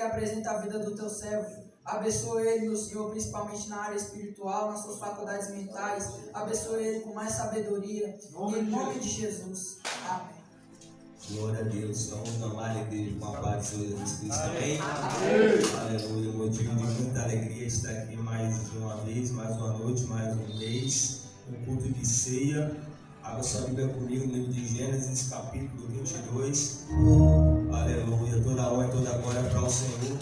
apresenta a vida do teu servo. Abençoa ele, meu Senhor, principalmente na área espiritual, nas suas faculdades mentais. Abençoa ele com mais sabedoria. Em nome de Jesus. Amém. Glória a Deus. Vamos clamar a igreja com a paz de Jesus Cristo. Amém? Aleluia. Motivo de muita alegria estar aqui mais uma vez, mais uma noite, mais um mês. Um culto de ceia. Abra sua Bíblia comigo no livro de Gênesis, capítulo 22. Aleluia. Toda honra e toda glória para o Senhor.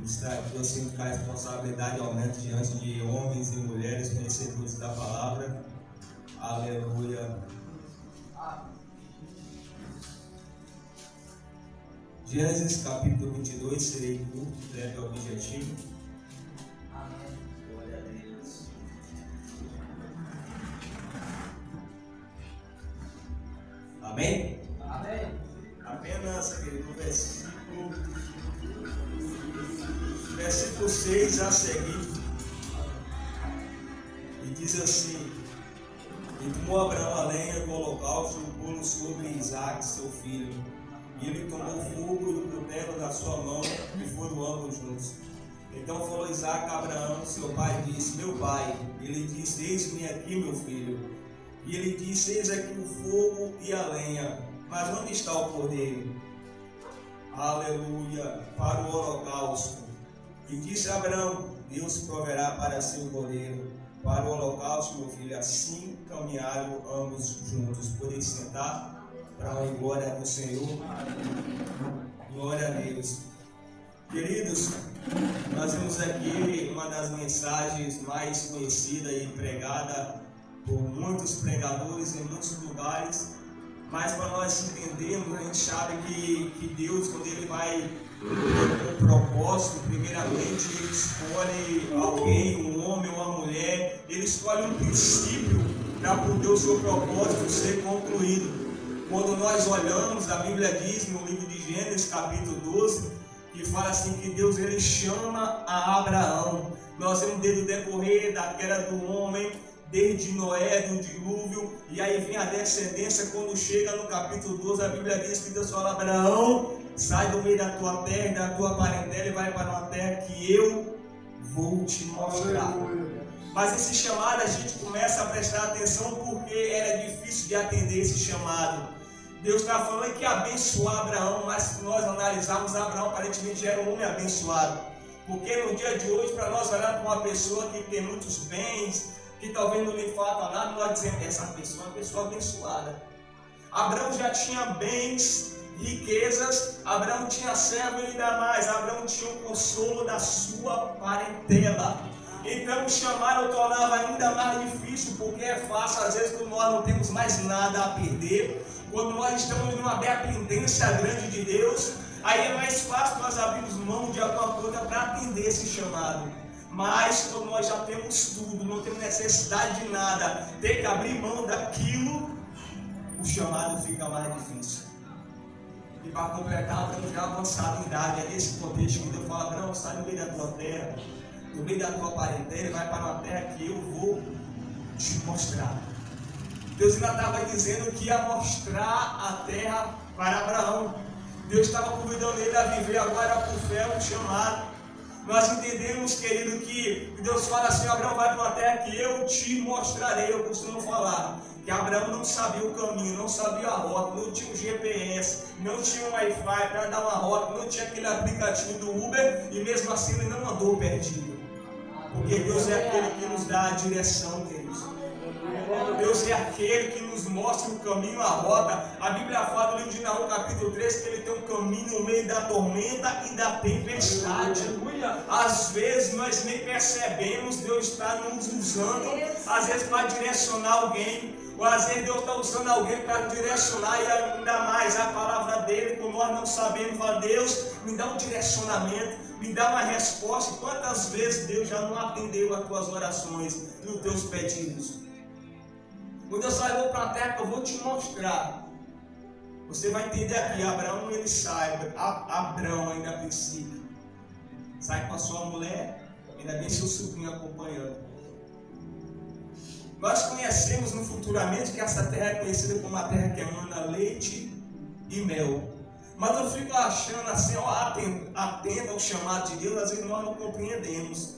Está aqui, eu sinto que a responsabilidade aumenta diante de homens e mulheres conhecedores da palavra. Aleluia. Gênesis capítulo 22, serei curto, breve e objetivo. Amém. Glória a Deus. Amém? Amém. Apenas, querido, no versículo 6 a seguir, e diz assim: E tomou Abraão a lenha do holocausto e o pôs sobre Isaque, seu filho. E ele tomou o fogo e o cutelo da sua mão, e foram ambos juntos. Então falou Isaque a Abraão, seu pai, e disse: Meu pai. Ele disse: Eis-me aqui, meu filho. E ele disse: Eis aqui o fogo e a lenha, mas onde está o cordeiro? Aleluia, para o holocausto. E disse a Abraão: Deus proverá para si o cordeiro para o holocausto, meu filho. Assim caminharam ambos juntos. Podem sentar para a glória do Senhor. Glória a Deus. Queridos, nós vimos aqui uma das mensagens mais conhecidas e pregada por muitos pregadores em muitos lugares. Mas para nós entendermos, a gente sabe que Deus, quando Ele vai ter um propósito, primeiramente Ele escolhe alguém, um homem ou uma mulher, Ele escolhe um princípio para poder o seu propósito ser concluído. Quando nós olhamos, a Bíblia diz no livro de Gênesis, capítulo 12, que fala assim que Deus ele chama a Abraão. Nós vemos desde o decorrer da queda do homem, desde Noé, do dilúvio, e aí vem a descendência. Quando chega no capítulo 12, a Bíblia diz que Deus fala: Abraão, sai do meio da tua terra e da tua parentela e vai para uma terra que eu vou te mostrar. Mas esse chamado a gente começa a prestar atenção porque era difícil de atender esse chamado. Deus está falando que ia abençoar Abraão, mas se nós analisarmos, Abraão aparentemente era um homem abençoado. Porque no dia de hoje, para nós olhar para uma pessoa que tem muitos bens, que talvez não lhe falta nada, nós dizemos: essa pessoa é uma pessoa abençoada. Abraão já tinha bens, riquezas, Abraão tinha servo e ainda mais, Abraão tinha o consolo da sua parentela. Então o chamado tornava ainda mais difícil, porque é fácil, às vezes, quando nós não temos mais nada a perder, quando nós estamos numa dependência grande de Deus, aí é mais fácil nós abrirmos mão de alguma coisa para atender esse chamado. Mas quando nós já temos tudo, não temos necessidade de nada, ter que abrir mão daquilo, o chamado fica mais difícil. E para completar, Abraão já avançado em idade, é nesse contexto que Deus fala: Abraão, sai do meio da tua terra, do meio da tua parentela, e vai para uma terra que eu vou te mostrar. Deus ainda estava dizendo que ia mostrar a terra para Abraão. Deus estava convidando ele a viver agora por fé o chamado. Nós entendemos, querido, que Deus fala assim: Abraão, vai para uma terra que eu te mostrarei. Eu costumo falar que Abraão não sabia o caminho, não sabia a rota, não tinha um GPS, não tinha um Wi-Fi para dar uma rota, não tinha aquele aplicativo do Uber, e mesmo assim ele não andou perdido. Porque Deus é aquele que nos dá a direção, queridos. Deus é aquele que nos mostra o caminho, a rota. A Bíblia fala no livro de Naum, capítulo 3, que ele tem um caminho no meio da tormenta e da tempestade. Às vezes nós nem percebemos, Deus está nos usando, às vezes para direcionar alguém, ou às vezes Deus está usando alguém para direcionar, e ainda mais a palavra dele, como nós não sabemos, fala: Deus, me dá um direcionamento, me dá uma resposta. Quantas vezes Deus já não atendeu as tuas orações e os teus pedidos? Quando Deus fala: vou para a terra que eu vou te mostrar, você vai entender aqui. Abraão, ele sai, Abraão ainda a princípio, sai com a sua mulher, ainda bem seu sobrinho acompanhando. Nós conhecemos no futuramente que essa terra é conhecida como a terra que emana leite e mel. Mas eu fico achando assim, ó, atento ao chamado de Deus, às vezes nós não compreendemos.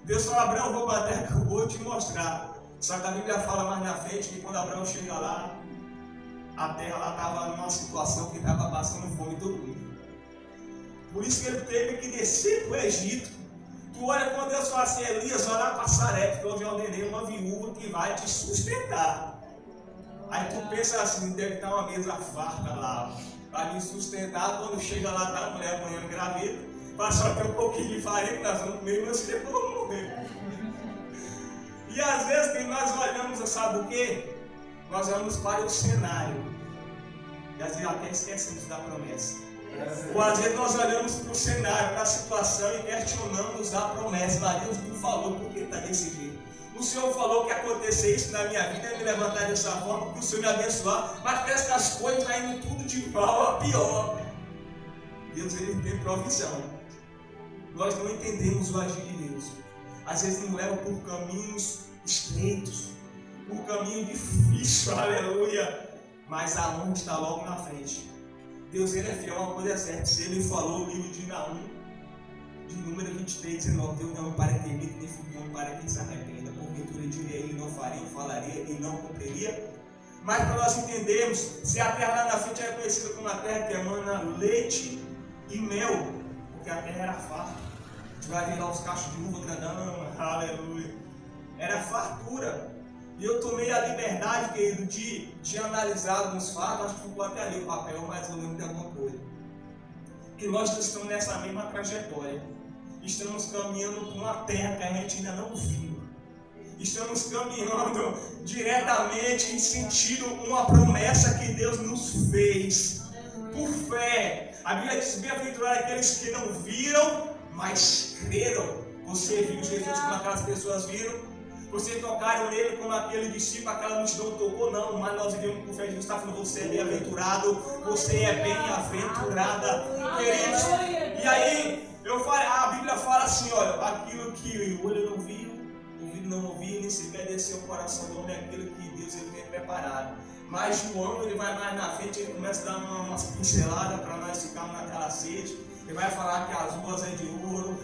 Deus falou: Abraão, eu vou para a terra que eu vou te mostrar. Só que a Bíblia fala mais na frente que quando Abraão chega lá, a terra estava numa situação que estava passando fome todo mundo. Por isso que ele teve que descer para o Egito. Tu olha quando Deus fala assim: Elias, vai lá para Sarepta, que eu já ordenei uma viúva que vai te sustentar. Aí tu pensa assim: deve estar uma mesa farta lá para me sustentar. Quando chega lá, está a mulher apanhando grávida, passa até um pouquinho de farinha que nós vamos comer, mas depois vamos morrer. E às vezes nós olhamos, sabe o quê? Nós olhamos para o cenário e às vezes até esquecemos da promessa. Ou às vezes nós olhamos para o cenário, para a situação e questionamos a promessa. Mas Deus não falou, por que está desse jeito? O Senhor falou que ia acontecer isso na minha vida, ia me levantar dessa forma, que o Senhor me abençoar, mas parece que as coisas estão indo tudo de mal a pior. Deus, ele tem provisão. Nós não entendemos o agir de Deus. Às vezes nos leva por caminhos estreitos, por caminho difícil, aleluia. Mas a honra está logo na frente. Deus, ele é fiel, uma coisa é certa. Se ele falou no livro de Naum, de número 23, 19, Deus não para que imite, nem futuro para que se arrependa. Porventura diria, ele não faria, falaria e não cumpriria. Mas para nós entendermos, se a terra lá na frente era conhecida como a terra que emana leite e mel, porque a terra era farta. A gente vai ver lá os cachos de uva grandão, aleluia. Era fartura. E eu tomei a liberdade, querido, de analisar alguns fatos. Acho que ficou até ali o papel, mas eu lembro de alguma coisa. Que nós estamos nessa mesma trajetória. Estamos caminhando por uma terra que a gente ainda não viu. Estamos caminhando diretamente em sentido uma promessa que Deus nos fez. Por fé. A Bíblia diz: bem-aventurado aqueles que não viram, mas creram. Você viu Jesus como aquelas pessoas viram? Você tocaram nele como aquele discípulo, aquela multidão tocou? Não, mas nós vivemos com fé. Jesus está falando: você é bem-aventurado, você é bem-aventurada, queridos. E aí, a Bíblia fala assim: olha, aquilo que o olho não viu, o ouvido não ouviu, nem sequer desceu o coração do homem, é aquilo que Deus ele tem preparado. Mas João, ele vai mais na frente, ele começa a dar umas pinceladas para nós ficarmos naquela sede. Ele vai falar que as ruas é de ouro,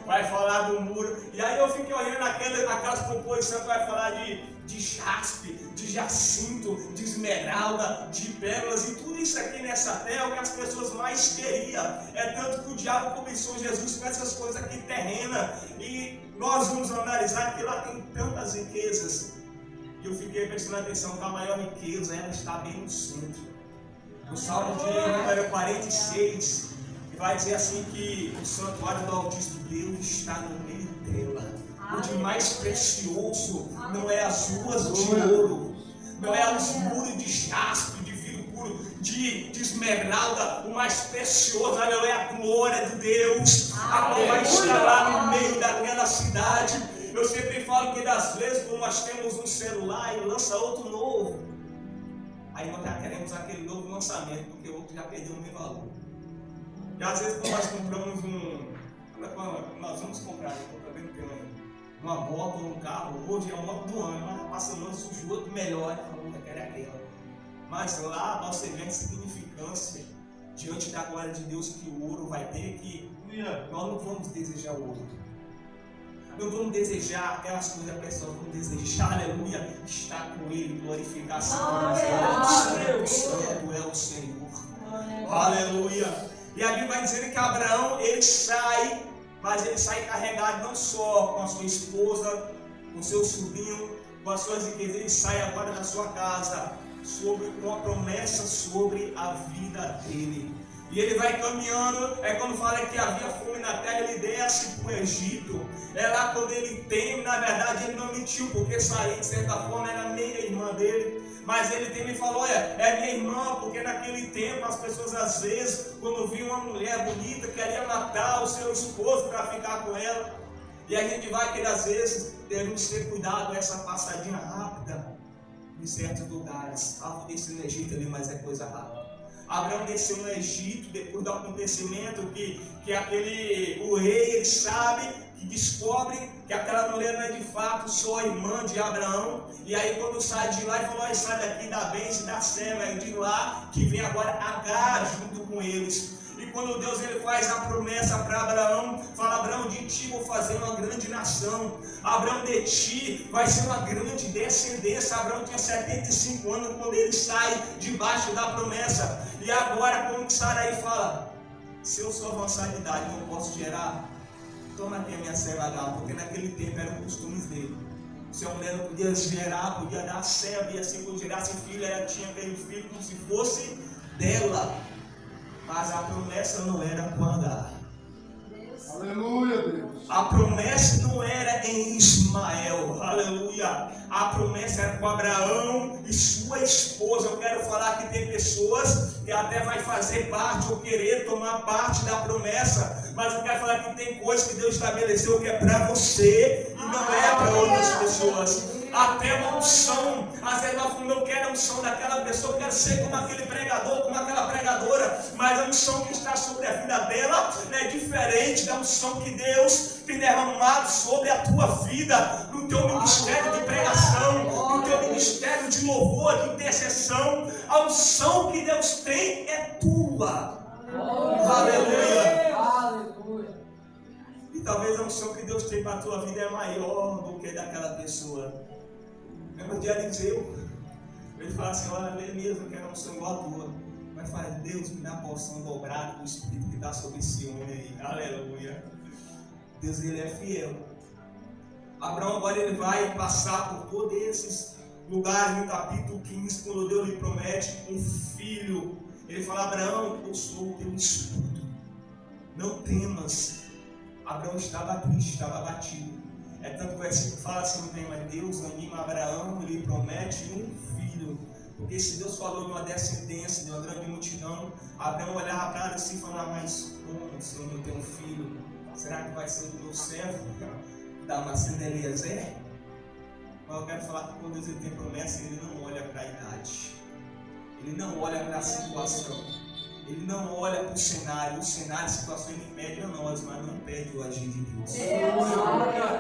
vai falar do muro. E aí eu fiquei olhando aquelas composições que vai falar de jaspe, de jacinto, de esmeralda, de pérolas. E tudo isso aqui nessa terra é o que as pessoas mais queriam. É tanto que o diabo cobiçou Jesus com essas coisas aqui terrenas. E nós vamos analisar que lá tem tantas riquezas. E eu fiquei prestando atenção que a maior riqueza ela está bem no centro. O Salmo de número 46 vai dizer assim que o santuário do Altíssimo Deus está no meio dela. O de mais precioso não é as ruas de ouro, não é os muros de jaspe, de vidro puro, de esmeralda. O mais precioso, aleluia, é a glória de Deus. A glória está lá no meio daquela cidade. Eu sempre falo que das vezes quando nós temos um celular e lança outro novo, aí nós já queremos aquele novo lançamento, porque o outro já perdeu o mesmo valor. E às vezes quando nós compramos nós vamos comprar, uma moto ou um carro, hoje é uma moto do ano, mas passa o ano, surge outro melhor, eu quero aquela. Mas lá nós temos significância diante da glória de Deus que o ouro vai ter, que nós não vamos desejar o ouro. Não vamos desejar aquelas coisas preciosas, vamos desejar, aleluia, estar com Ele, glorificar Santo é o Senhor. Aleluia. E a Bíblia vai dizendo que Abraão, ele sai, mas ele sai carregado não só com a sua esposa, com o seu sobrinho, com as suas riquezas, ele sai agora da sua casa, com a promessa sobre a vida dele. E ele vai caminhando, quando fala que havia fome na terra, ele desce para o Egito. É lá quando ele teme, na verdade ele não mentiu, porque sair de certa forma era meia irmã dele. Mas ele teme e falou: é minha irmã, porque naquele tempo as pessoas às vezes, quando viam uma mulher bonita, queriam matar o seu esposo para ficar com ela. E a gente vai que às vezes devemos ter cuidado com essa passadinha rápida em certos lugares. Vou descer no Egito ali, mas é coisa rápida. Abraão desceu no Egito depois do acontecimento que o rei, ele sabe, que descobre que aquela mulher não é de fato só irmã de Abraão. E aí quando sai de lá, ele falou: sai daqui da bênção e da serva, e de lá que vem agora Agar junto com eles. E quando Deus ele faz a promessa para Abraão, fala: Abraão, de ti vou fazer uma grande nação. Abraão, de ti vai ser uma grande descendência. Abraão tinha 75 anos quando ele sai debaixo da promessa. E agora quando Sarai fala: se eu sou avançado de idade, não posso gerar, toma aqui a minha serva Agar, porque naquele tempo eram costumes dele. Se a mulher não podia gerar, podia dar serva, e assim quando gerasse filho, ela tinha aquele filho como se fosse dela. Mas a promessa não era com Agar. Aleluia, Deus. A promessa não era em Ismael. Aleluia. A promessa era com Abraão e sua esposa. Eu quero falar que tem pessoas que até vai fazer parte ou querer tomar parte da promessa. Mas eu quero falar que tem coisas que Deus estabeleceu que é para você e não é para outras pessoas. Até uma unção. Às vezes nós falamos: eu quero a unção daquela pessoa, eu quero ser como aquele pregador, como aquela pregadora. Mas a unção que está sobre a vida dela é diferente da unção que Deus tem derramado sobre a tua vida, no teu ministério de pregação, no teu ministério de louvor, de intercessão. A unção que Deus tem é tua. Aleluia. Aleluia. E talvez a unção que Deus tem para a tua vida é maior do que daquela pessoa. Lembra de Eliseu? Ele fala assim: olha, ele mesmo que era uma unção igual a tua, mas fala: Deus, me dá a porção dobrada do Espírito que está sobre esse homem aí. Aleluia. Deus, ele é fiel. Abraão agora ele vai passar por todos esses lugares. No capítulo 15, quando Deus lhe promete um filho, ele fala: Abraão, eu sou o teu escudo, não temas. Abraão estava triste, estava abatido. É tanto que o versículo fala assim: mas Deus anima Abraão e lhe promete um filho. Porque se Deus falou de uma descendência, de uma grande multidão, Abraão olhava para ele assim e falava: mas como se eu não tenho um filho? Será que vai ser do meu servo, Damasceno Eliezer? Mas eu quero falar que quando Deus ele tem promessa, ele não olha para a idade, ele não olha para a situação, ele não olha para o cenário. A situação ele impede a nós, mas não impede o agir de Deus.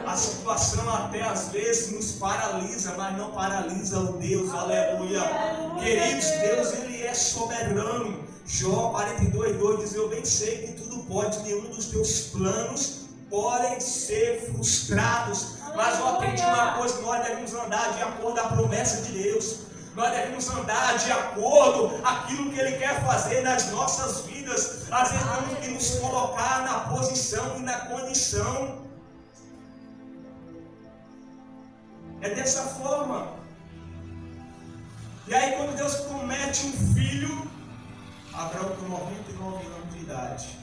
A situação até às vezes nos paralisa, mas não paralisa o Deus. Aleluia. Queridos, Deus ele é soberano. Jó 42:2 diz: eu bem sei que tudo pode, nenhum dos teus planos podem ser frustrados. Mas eu aprendi uma coisa: nós devemos andar de acordo com a promessa de Deus. Nós devemos andar de acordo com aquilo que Ele quer fazer nas nossas vidas. Às vezes temos que nos colocar na posição e na condição. É dessa forma. E aí quando Deus promete um filho, Abraão com 99 anos de idade.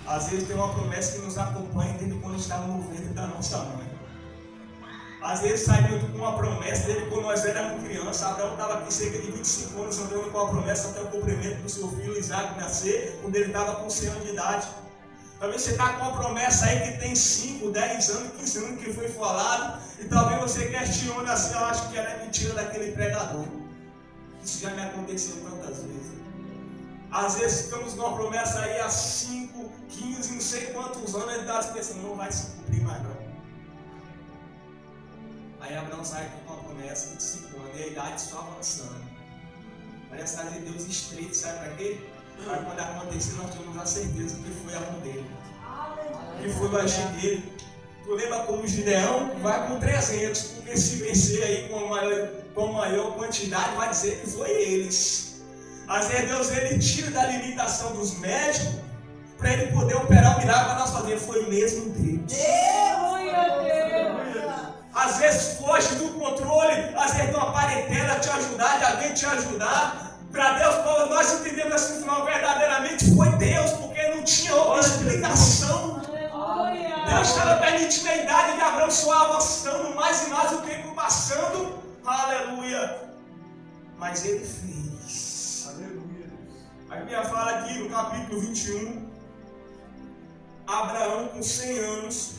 Às vezes tem uma promessa que nos acompanha desde quando estava no ventre da nossa mãe. Às vezes saiu com uma promessa desde quando nós éramos crianças. Abraão estava aqui cerca de 25 anos andando com a promessa até o cumprimento do seu filho Isaac nascer, quando ele estava com 100 anos de idade. Talvez você está com uma promessa aí que tem 5, 10 anos, 15 anos que foi falado, e talvez você questione assim: eu acho que era mentira daquele pregador. Isso já me aconteceu tantas vezes. Às vezes ficamos com uma promessa aí há 5, 15, não sei quantos anos, ele está pensando: não vai se cumprir mais não. Aí Abraão sai com uma promessa de 5 anos e a idade só avançando. Parece que Deus estreito, sabe para quê? Para quando acontecer nós temos a certeza que foi a mão dele, que foi o agir dele. Tu lembra como Gideão vai com 300, porque se vencer aí com maior quantidade vai dizer que foi eles. Às vezes Deus ele tira da limitação dos médicos para ele poder operar o milagre para nós fazer. Foi mesmo Deus. Às vezes foge do controle, às vezes de uma parentela te ajudar, de alguém te ajudar. Para Deus, nós entendemos assim, final verdadeiramente foi Deus, porque não tinha outra explicação. Deus estava permitindo a idade de Abraão só avançando mais e mais, o tempo passando. Aleluia. Mas ele fez. Aleluia. A Bíblia fala aqui no capítulo 21, Abraão com 100 anos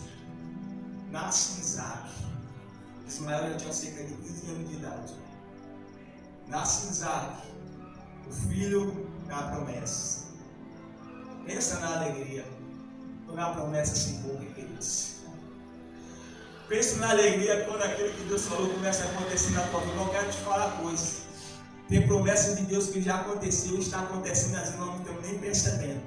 nasce Isaac. Ismael já tinha cerca de 15 anos de idade. Nasce Isaac, o filho da promessa. Pensa na alegria. Na promessa se cumpre, queridos. Pense na alegria quando aquilo que Deus falou começa a acontecer na tua vida. Não quero te falar coisa. Tem promessas de Deus que já aconteceu e está acontecendo, às vezes nós não estamos nem percebendo.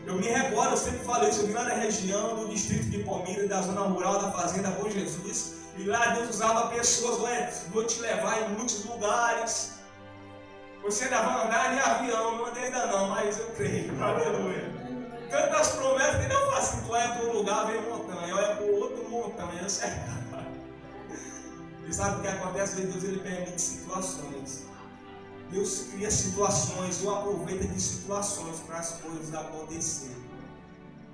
Eu me recordo, eu sempre falo isso, eu vim lá na região do distrito de Palmeiras, da zona rural da fazenda Bom Jesus, e lá Deus usava pessoas, olha, vou te levar em muitos lugares. Você ainda vai andar em avião, não andei ainda não, mas eu creio, aleluia. Tantas promessas que não fazem, tu olha para um lugar, vem montanha, olha para o outro montanha, não sei. E sabe o que acontece? Deus ele permite situações. Deus cria situações, ou aproveita de situações para as coisas acontecerem.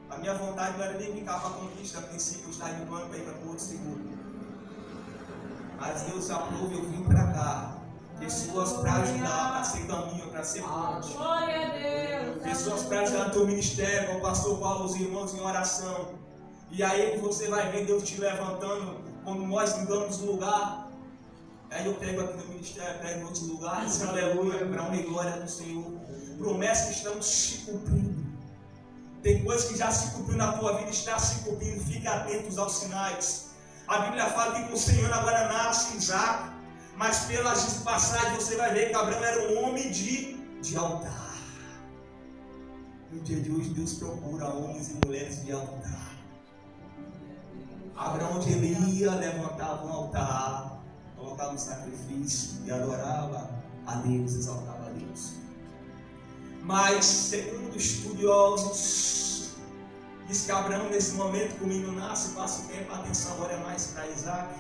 A minha vontade não era nem ficar para a conquista, a princípio eu estava indo para ir para Porto Seguro. Mas Deus aprova eu vim para cá. Pessoas para ajudar, para ser caminho, para ser ponte. Glória a Deus. Pessoas para ajudar no teu ministério, com o pastor Paulo, os irmãos em oração. E aí você vai ver Deus te levantando quando nós mudamos o lugar. Aí eu pego aqui no ministério, pego em outros lugares, aleluia, para honra e glória do Senhor. Promessas que estão se cumprindo. Tem coisas que já se cumpriu na tua vida, está se cumprindo. Fique atentos aos sinais. A Bíblia fala que com o Senhor agora nasce Isaac, mas pelas passagens você vai ver que Abraão era um homem de altar. No dia de hoje Deus procura homens e mulheres de altar. Abraão, onde ele ia, levantava um altar, colocava um sacrifício e adorava a Deus, exaltava a Deus. Mas, segundo estudiosos, diz que Abraão, nesse momento, que o menino nasce, passa o tempo, a atenção agora é mais para Isaac.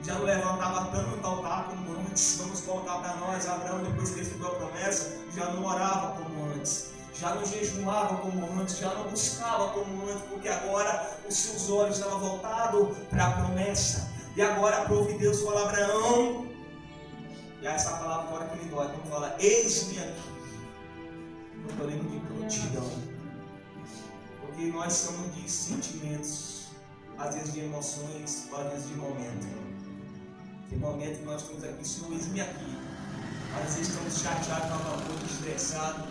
Já não levantava tanto altar como antes. Vamos voltar para nós. Abraão, depois que recebeu a promessa, já não orava como antes. Já não jejuava como antes, já não buscava como antes, porque agora os seus olhos estavam voltados para a promessa. E agora aprove Deus fala a Abraão, e essa palavra agora que me dói, quando fala, eis-me aqui. Não estou lendo de prontidão, porque nós somos de sentimentos, às vezes de emoções, às vezes de momento. Tem momento que nós estamos aqui, Senhor, eis-me aqui. Às vezes estamos chateados com alguma coisa, estressados.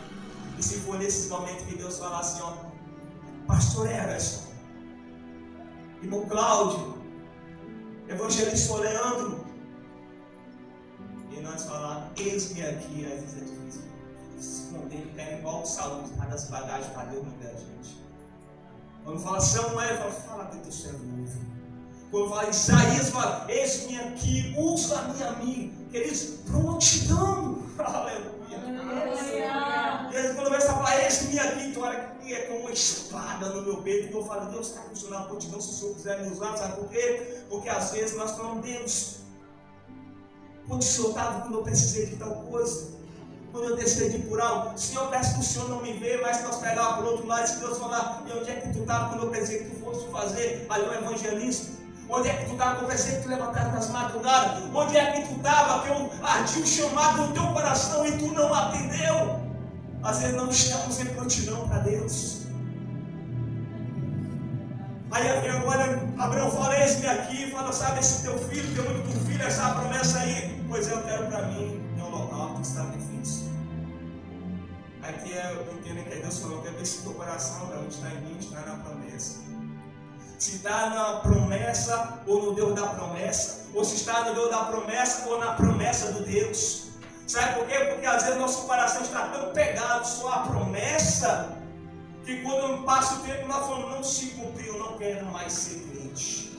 E se for nesses momentos que Deus fala assim, ó, Pastor Everson, irmão Cláudio, Evangelista Leandro, e nós falamos, eis-me aqui, às vezes é difícil. Se esconder, ficar igual o Saúl, cada das bagagens para Deus, muita gente. Quando fala Samuel, fala que teu servo. Quando fala Isaías, fala, eis-me aqui, usa-me a mim. Queridos, prontidão. Aleluia. E aí, quando começa a falar, eis-me aqui, então olha que é como uma espada no meu peito. E eu falo, Deus está funcionando a prontidão se o Senhor quiser me usar. Sabe por quê? Porque às vezes nós falamos, Deus, quando o Senhor estava, quando eu precisei de tal coisa, quando eu decidi por algo, Senhor, peço que o Senhor não me vê, mas nós pegávamos por outro lado, e Deus falar, e onde é que tu estava quando eu pensei que tu fosse fazer ali o evangelista? Onde é que tu estava quando eu pensei que tu levantasse nas madrugadas? Onde é que tu estava que eu ardi o chamado no teu coração e tu não atendeu? Às vezes não estamos em prontidão para Deus. Aí agora Abraão fala, eis-me aqui, fala, sabe, esse teu filho, teu único filho, essa promessa aí, pois eu quero para mim, em holocausto, que está difícil. Aqui eu entendo que Deus falou, quer ver se teu coração, para onde está em mim, está na promessa. Se está na promessa ou no Deus da promessa, ou se está no Deus da promessa ou na promessa do Deus. Sabe por quê? Porque às vezes nosso coração está tão pegado só à promessa, que quando passa o tempo nós falamos, não se cumpriu, não quero mais ser crente.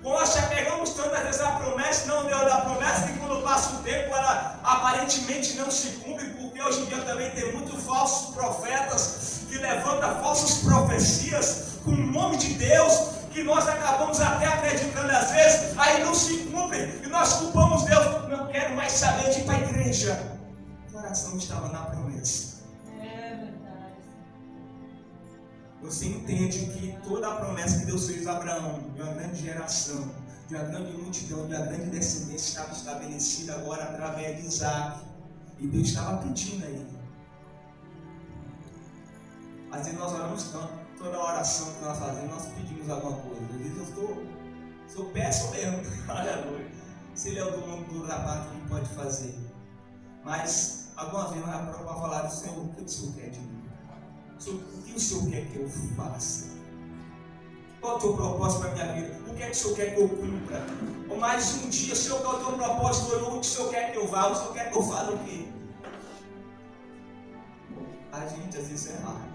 Nós já pegamos tantas vezes a promessa, não deu da promessa, que quando passa o tempo ela aparentemente não se cumpre, porque hoje em dia também tem muitos falsos profetas que levantam falsas profecias com o nome de Deus, que nós acabamos até acreditando às vezes, aí não se cumpre, e nós culpamos Deus, não quero mais saber de ir para a igreja. O coração estava na promessa. Você entende que toda a promessa que Deus fez a Abraão, de uma grande geração, de uma grande multidão, de uma grande descendência, estava estabelecida agora através de Isaac. E Deus estava pedindo a ele. Às vezes nós oramos tanto, toda oração que nós fazemos, nós pedimos alguma coisa. Às vezes eu sou péssimo mesmo. Aleluia. Se ele é o dono da parte que pode fazer. Mas alguma vez nós vamos para falar do Senhor, o que o Senhor quer de mim? O que o Senhor quer que eu faça? Qual é o teu propósito para a minha vida? O que é que o Senhor quer que eu cumpra? Ou mais um dia, Senhor, qual é o teu propósito? Onde o Senhor quer que eu vá? O Senhor quer que eu fale o quê? A gente às vezes é raro.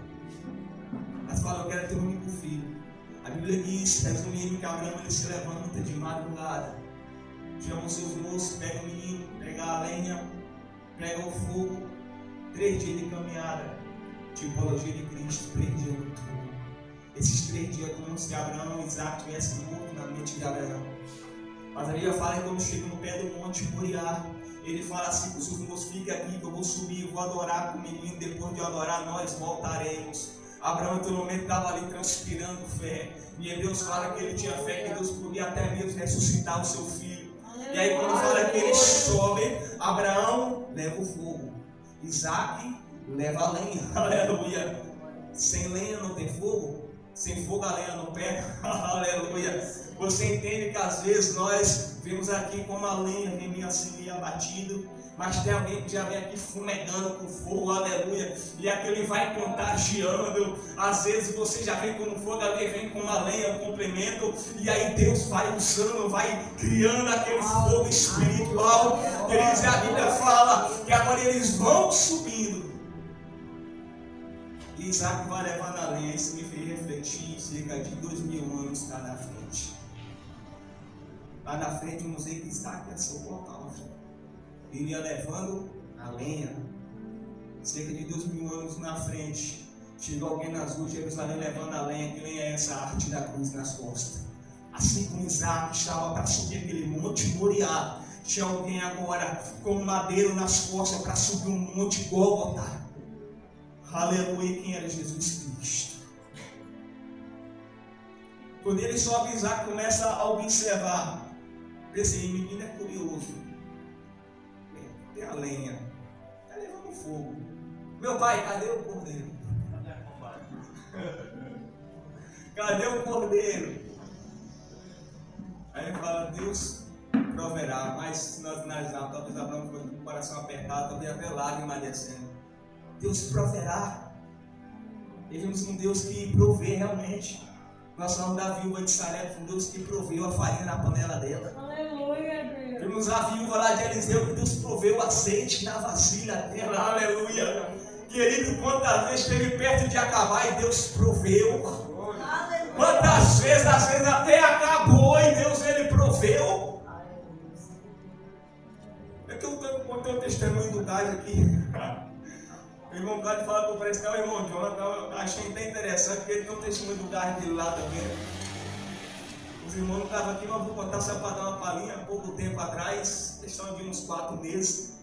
Mas fala, eu quero ter um único filho. A Bíblia diz, resumindo, que Abraão ele se levanta de madrugada, chama os seus moços, pega o menino, pega a lenha, pega o fogo, 3 dias de caminhada, tipologia de Cristo, 3 dias no túmulo. Esses 3 dias, como se Abraão e Isaac tivessem morto na mente de Abraão. Mas a Bíblia fala que quando chega no pé do monte Moriá, ele fala assim para os seus moços, fiquem aqui que eu vou subir, eu vou adorar com o menino, depois de adorar nós voltaremos. Abraão, em todo momento, estava ali transpirando fé. E aí Deus fala que ele tinha fé, que Deus podia até mesmo ressuscitar o seu filho. E aí quando fala que ele sobe, Abraão leva o fogo, Isaac leva a lenha, aleluia. Sem lenha não tem fogo, sem fogo a lenha não pega, aleluia. Você entende que às vezes nós vemos aqui como a lenha vem assim meio abatido, mas tem alguém que já vem aqui fumegando com fogo, aleluia, e aquele vai contagiando. Às vezes você já vem com fogo, alguém vem com uma lenha, um complemento, e aí Deus vai usando, vai criando aquele fogo espiritual. Queridos, a Bíblia fala que agora eles vão subindo, e Isaac vai levando a lenha. Isso me fez refletir. Cerca de 2000 anos está na frente. Lá na frente eu não sei que Isaac ia ser o holocausto. Ele ia levando a lenha. Cerca de 2000 anos na frente, chegou alguém nas ruas de Jerusalém levando a lenha. Que lenha é essa? A arte da cruz nas costas. Assim como Isaac estava para subir aquele monte Moriá, tinha alguém agora com um madeiro nas costas para subir um monte Gólgota. Aleluia. Quem era Jesus Cristo? Quando ele sobe, Isaac começa a observar. Esse menino é curioso. Tem a lenha, está levando fogo. Meu pai, cadê o cordeiro? Cadê o cordeiro? Aí ele fala, Deus proverá. Mas se nós analisarmos, talvez Abraão foi com o coração apertado, talvez até lágrimas descendo. Deus proverá. E vimos um Deus que provê realmente. Nós falamos da viúva de Sarepta, um Deus que proveu a farinha na panela dela. Aleluia, Deus. Vimos a viúva lá de Eliseu, que Deus proveu o azeite na vasilha dela. Aleluia. Querido, quantas vezes esteve perto de acabar e Deus proveu. Aleluia. Quantas vezes, às vezes até acabou e Deus ele proveu. É que eu contei um testemunho do gás aqui. O irmão Gás fala que eu parece que é o irmão Jonathan. Eu achei bem interessante, porque ele tem um testemunho do gás dele lá também. Os irmãos não estavam aqui, mas vou contar só para dar uma palhinha. Há pouco tempo atrás, questão de uns 4 meses,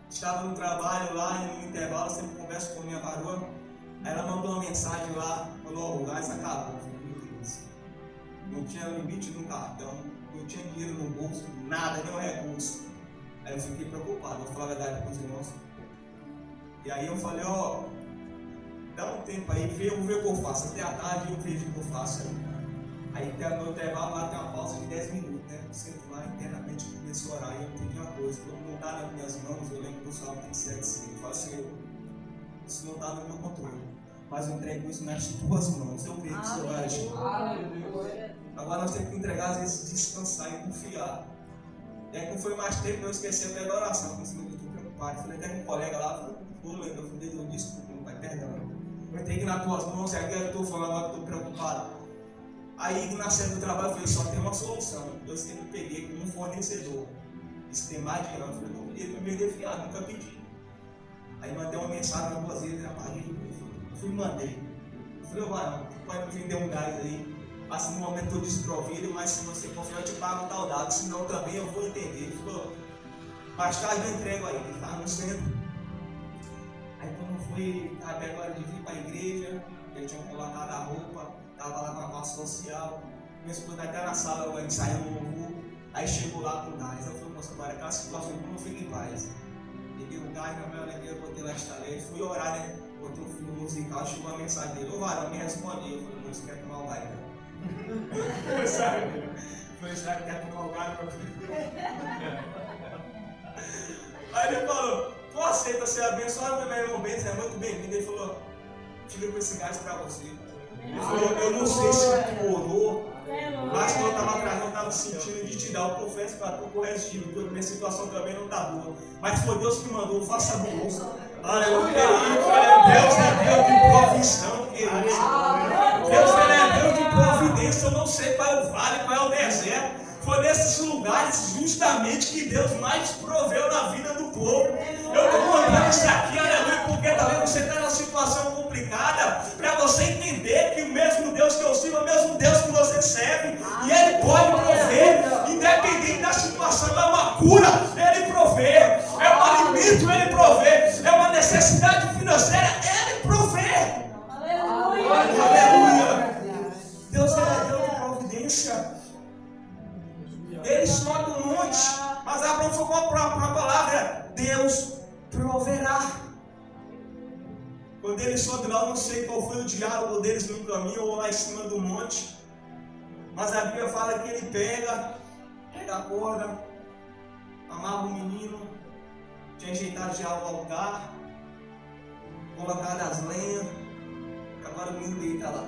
estava no trabalho lá, e no intervalo, sempre converso com a minha varoa. Aí ela mandou uma mensagem lá, falou, o gás acabou. Não tinha limite no cartão, não tinha dinheiro no bolso, nada, nenhum recurso. Aí eu fiquei preocupado, vou falar a verdade para os irmãos. E aí eu falei, ó, dá um tempo aí, eu vou ver o que eu faço. Até a tarde eu vejo o que eu faço aí. Aí no intervalo lá tem uma pausa de 10 minutos, né? Eu sento lá internamente e começo a orar. E eu entendi uma coisa, quando não está nas minhas mãos, eu lembro que o Salmo 37, eu falo assim, isso não está no meu controle. Mas eu entrego isso nas tuas mãos. Eu creio que o Senhor vai agir. Agora nós temos que entregar, às vezes, descansar e confiar. E aí, como foi mais tempo, eu esqueci até da oração. Eu estou preocupado. Eu falei até com um colega lá, eu falei, Deus, desculpa, não vai perdão. Eu entreguei nas tuas mãos, e agora eu estou falando, agora eu estou preocupado. Aí, na cena do trabalho, eu falei, só tem uma solução. Eu sempre peguei como um fornecedor. Isso tem mais de ano. Eu falei, não podia me defiar, nunca pedi. Aí mandei uma mensagem na tua vida, apaguei. Eu fui e mandei. Eu falei, varão, pode me vender um gás aí. Assim, no momento eu estou desprovido, mas se você confiar, eu te pago tal dado. Senão também eu vou entender. Ele falou, mais tarde eu entrego aí. Ele estava no centro. Aí quando eu fui, estava perto da hora de vir para a igreja, eu tinha colocado a roupa, estava lá com a classe social. Minha esposa até na sala, eu ensaiando um louvor. Aí chegou lá com o gás. Eu falei, moça, agora aquela situação como eu fico em paz. Peguei o gás na minha alegria, botei lá, instalei. Fui orar, né? Botei um filme musical, chegou uma mensagem dele. Ô varão, me respondeu. Eu falei, você quer tomar o gás? Foi será que quer tomar o gás? Aí ele falou, tu aceita ser abençoado, meu irmão Bento, é muito bem-vindo. Ele falou, tive com esse gás pra você. Ele falou, eu não sei se tu orou, mas quando eu estava atrás, eu estava sentindo de te dar. Eu confesso para tu corrigir, porque minha situação também não está boa. Mas foi Deus que mandou, faça bom. Aleluia. Deus é Deus de provisão, querido. Deus é Deus de providência. Eu não sei qual é o vale, qual é o deserto. Foi nesses lugares justamente que Deus mais proveu na vida do povo. Eu estou contando isso aqui, aleluia, porque talvez você está numa situação complicada, para você entender que o mesmo Deus que eu sirvo é o mesmo Deus que você serve, e Ele pode prover, independente da situação. É uma cura, Ele provê, é um alimento, Ele provê, é uma necessidade financeira, Ele provê. Aleluia. Deus é Deus de providência. Ele sobe um monte, mas Abraão foi com a palavra: Deus proverá. Quando ele sobe lá, eu não sei qual foi o diálogo deles no caminho ou lá em cima do monte, mas a Bíblia fala que ele pega a corda, amarra o menino, tinha ajeitado já o altar, colocado as lenhas, agora o menino deita lá.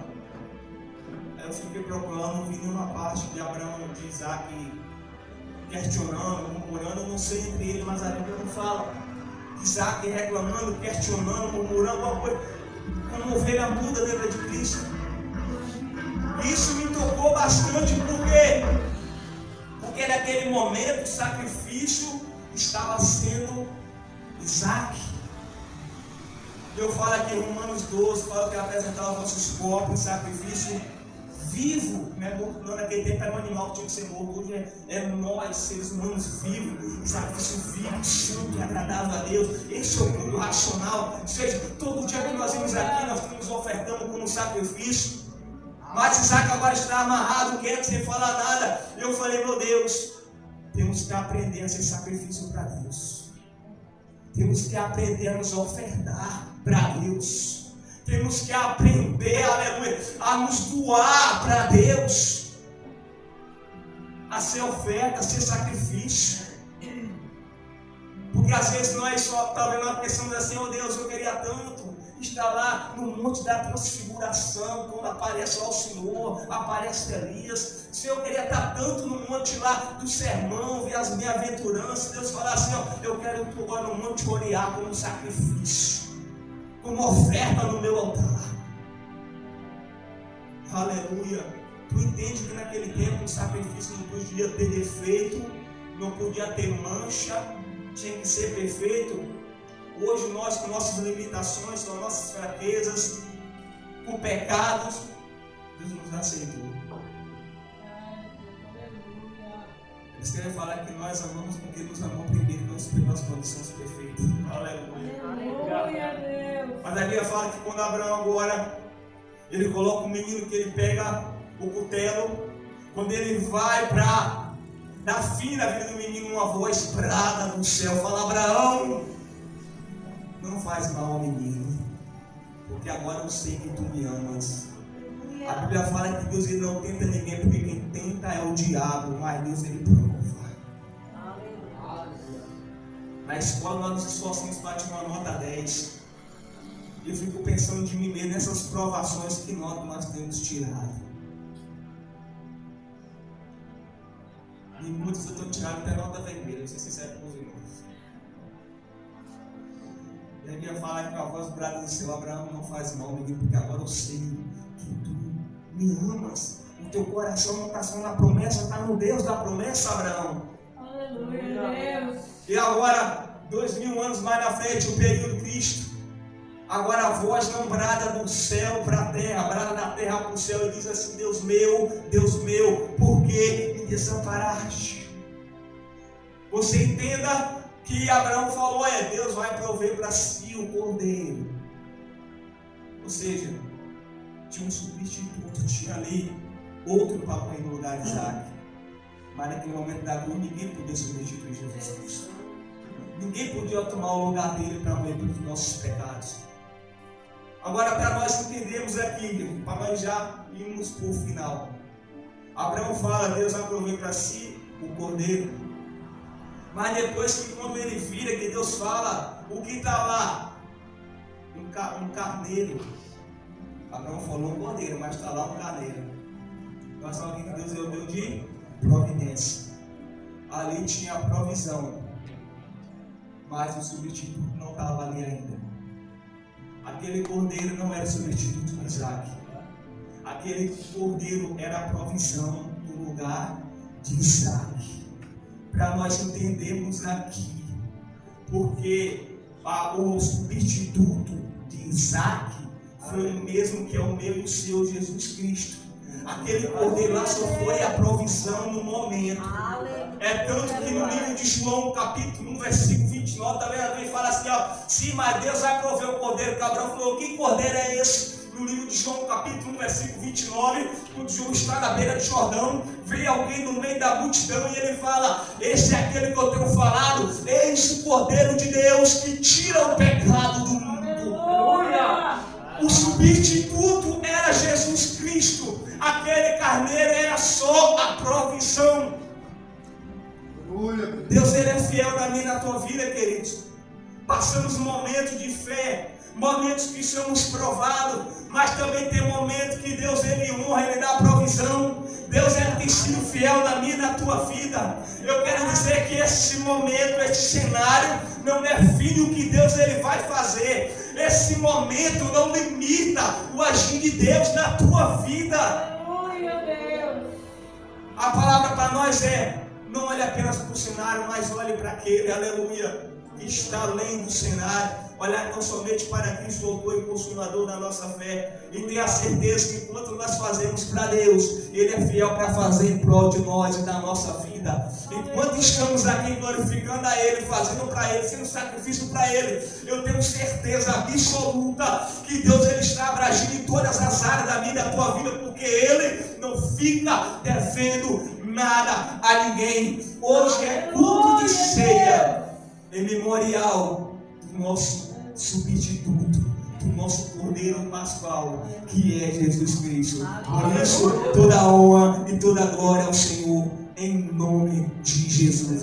Aí eu fiquei procurando, não vi nenhuma parte de Abraão, de Isaac, questionando, murmurando. Eu não sei entre eles, mas a Bíblia não fala. Isaac reclamando, questionando, murmurando, alguma coisa, como ovelha muda dentro de Cristo. Isso me tocou bastante, porque naquele momento o sacrifício estava sendo Isaac. Eu falo aqui em Romanos 12, fala que apresentar os nossos corpos em sacrifício vivo, né? Não, naquele tempo era um animal que tinha que ser morto, hoje é nós, seres humanos vivos, sacrifício vivo, santo e agradável a Deus. Esse é o culto racional. Ou seja, todo dia que nós vimos aqui, nós estamos ofertando como sacrifício. Mas Isaac agora está amarrado, quieto, sem falar nada. Eu falei, meu Deus, temos que aprender a ser sacrifício para Deus. Temos que aprender a nos ofertar para Deus. Temos que aprender, aleluia, a nos doar para Deus, a ser oferta, a ser sacrifício. Porque às vezes nós só talvez pensamos assim: oh Deus, eu queria tanto estar lá no monte da transfiguração, quando aparece lá o Senhor, aparece Elias. Senhor, eu queria estar tanto no monte lá do sermão, ver as bem-aventuranças. Deus fala assim: ó, eu quero tu agora no monte Moriá como sacrifício, como oferta no meu altar. Aleluia. Tu entende que naquele tempo o sacrifício não podia ter defeito, não podia ter mancha, tinha que ser perfeito. Hoje nós, com nossas limitações, com nossas fraquezas, com pecados, Deus nos aceitou. Eles querem falar que nós amamos porque nos amamos primeiro, não suprimos as condições perfeitas. Aleluia. Mas a Bíblia fala que quando Abraão agora, ele coloca o menino, que ele pega o cutelo, quando ele vai para dar fim na vida do menino, uma voz brada do céu fala: Abraão, não faz mal ao menino, porque agora eu sei que tu me amas. A Bíblia fala que Deus ele não tenta ninguém, porque quem tenta é o diabo, mas Deus ele prova. Na escola nós nos esforçamos para tirar uma nota 10. Eu fico pensando de mim mesmo nessas provações que nós temos tirado. E muitos eu estou tirando até nota vermelha, vou ser sincero com os irmãos. E a Bíblia fala que a voz brada do céu: Abraão, não faz mal, menino, porque agora eu sei que tu me amas. O teu coração não está só na promessa, está no Deus da promessa, Abraão. Aleluia, Deus. E agora, 2000 anos mais na frente, o período Cristo. Agora a voz não brada do céu para a terra, brada da terra para o céu, e diz assim: Deus meu, por que me desamparaste? Você entenda que Abraão falou: Deus vai prover para si o cordeiro. Ou seja, tinha um substituto, tinha ali outro papai no lugar de Isaac. Mas naquele momento da cruz, ninguém podia substituir Jesus Cristo. Ninguém podia tomar o lugar dele para morrer pelos nossos pecados. Agora, para nós entendermos aqui, para nós já irmos para o final, Abraão fala: Deus vai prover para si o cordeiro. Mas depois que quando ele vira, que Deus fala, o que está lá? Um carneiro. Abraão falou um cordeiro, mas está lá um carneiro. Mas alguém que Deus deu de providência. Ali tinha a provisão, mas o substituto não estava ali ainda. Aquele cordeiro não era o substituto de Isaac. Aquele cordeiro era a provisão no lugar de Isaac. Para nós entendermos aqui, porque o substituto de Isaac foi o mesmo que é o meu e o seu, Jesus Cristo. Aquele cordeiro lá só foi a provisão no momento. É tanto que no livro de João, capítulo 1, versículo 29, também alguém fala assim, ó, sim, mas Deus vai prover o cordeiro. Que Abraão falou, que cordeiro é esse? No livro de João, capítulo 1, versículo 29, quando João está na beira de Jordão, vem alguém no meio da multidão e ele fala, esse é aquele que eu tenho falado, eis o cordeiro de Deus que tira o pecado do mundo. O substituto era Jesus Cristo. Aquele carneiro era só a provisão. Deus, ele é fiel na minha e na tua vida, queridos. Passamos momentos de fé, momentos que somos provados, mas também tem momentos que Deus, ele honra, ele dá provisão. Deus, ele tem sido fiel na minha e na tua vida. Eu quero dizer que esse momento, esse cenário não define o que Deus, ele vai fazer. Esse momento não limita o agir de Deus na tua vida. A palavra para nós é: não olhe apenas para o cenário, mas olhe para aquele, aleluia, que está além do cenário. Olhar tão somente para Cristo, autor e consumador da nossa fé, e ter a certeza que enquanto nós fazemos para Deus, Ele é fiel para fazer em prol de nós e da nossa vida. Enquanto estamos aqui glorificando a Ele, fazendo para Ele, sendo sacrifício para Ele, eu tenho certeza absoluta que Deus, ele está abrangendo em todas as áreas da minha e da tua vida, porque Ele não fica devendo nada a ninguém. Hoje é culto de ceia em memorial do nosso substituto, do nosso Cordeiro Pascual, que é Jesus Cristo. Por isso, toda a honra e toda a glória ao Senhor, em nome de Jesus.